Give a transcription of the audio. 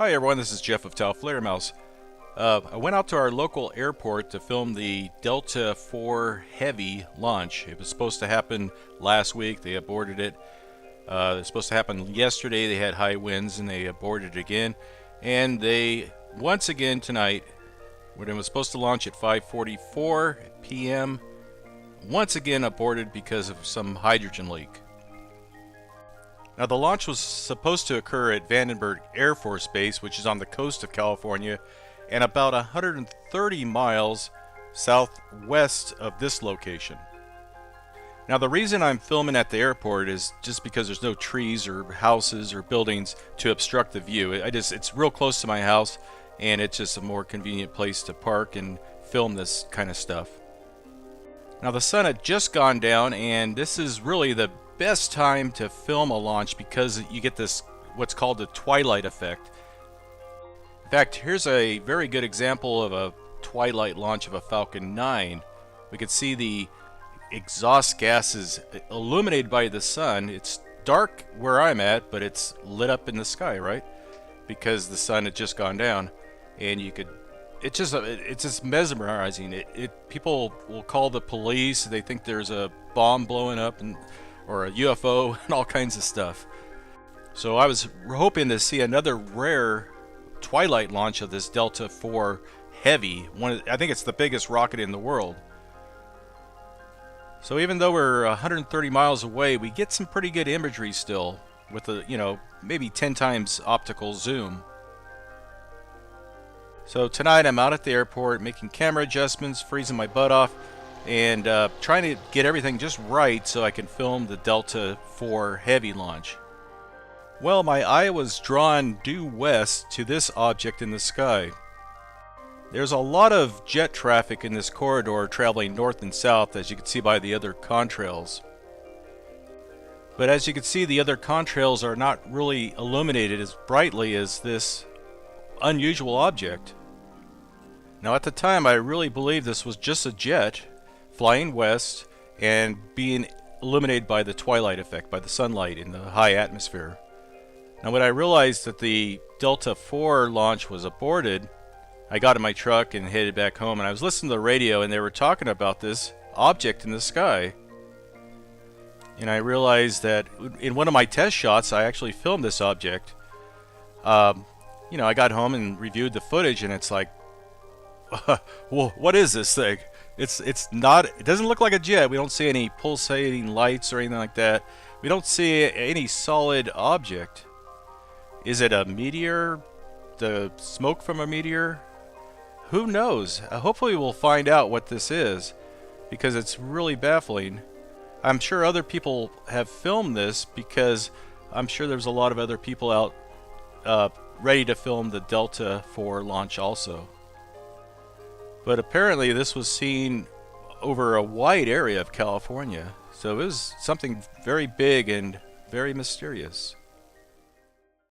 Hi everyone, this is Jeff of TAOFLEDERMAUS. I went out to our local airport to film the Delta IV Heavy launch. It was supposed to happen last week. They aborted it. It was supposed to happen yesterday. They had high winds and they aborted it again. And they, once again tonight, when it was supposed to launch at 5:44 p.m., once again aborted because of some hydrogen leak. Now, the launch was supposed to occur at Vandenberg Air Force Base, which is on the coast of California, and about 130 miles southwest of this location. Now, the reason I'm filming at the airport is just because there's no trees or houses or buildings to obstruct the view. It's real close to my house, and it's just a more convenient place to park and film this kind of stuff. Now, the sun had just gone down, and this is really the best time to film a launch because you get this what's called the twilight effect. In fact, here's a very good example of a twilight launch of a Falcon 9. We can see the exhaust gases illuminated by the sun. It's dark where I'm at, but it's lit up in the sky, right? Because the sun had just gone down, and it's just mesmerizing. People will call the police. They think there's a bomb blowing up or a UFO and all kinds of stuff. So I was hoping to see another rare twilight launch of this Delta IV Heavy. I think it's the biggest rocket in the world. So even though we're 130 miles away, we get some pretty good imagery still with maybe 10 times optical zoom. So tonight I'm out at the airport making camera adjustments, freezing my butt off, and trying to get everything just right so I can film the Delta IV Heavy launch. Well, my eye was drawn due west to this object in the sky. There's a lot of jet traffic in this corridor traveling north and south, as you can see by the other contrails. But as you can see, the other contrails are not really illuminated as brightly as this unusual object. Now, at the time, I really believed this was just a jet flying west and being illuminated by the twilight effect, by the sunlight in the high atmosphere. Now, when I realized that the Delta IV launch was aborted, I got in my truck and headed back home, and I was listening to the radio, and they were talking about this object in the sky. And I realized that in one of my test shots, I actually filmed this object. I got home and reviewed the footage, and it's like, well, what is this thing? It doesn't look like a jet. We don't see any pulsating lights or anything like that. We don't see any solid object. Is it a meteor? The smoke from a meteor? Who knows? Hopefully we'll find out what this is, because it's really baffling. I'm sure other people have filmed this, because I'm sure there's a lot of other people out ready to film the Delta IV launch also. But apparently this was seen over a wide area of California, so it was something very big and very mysterious.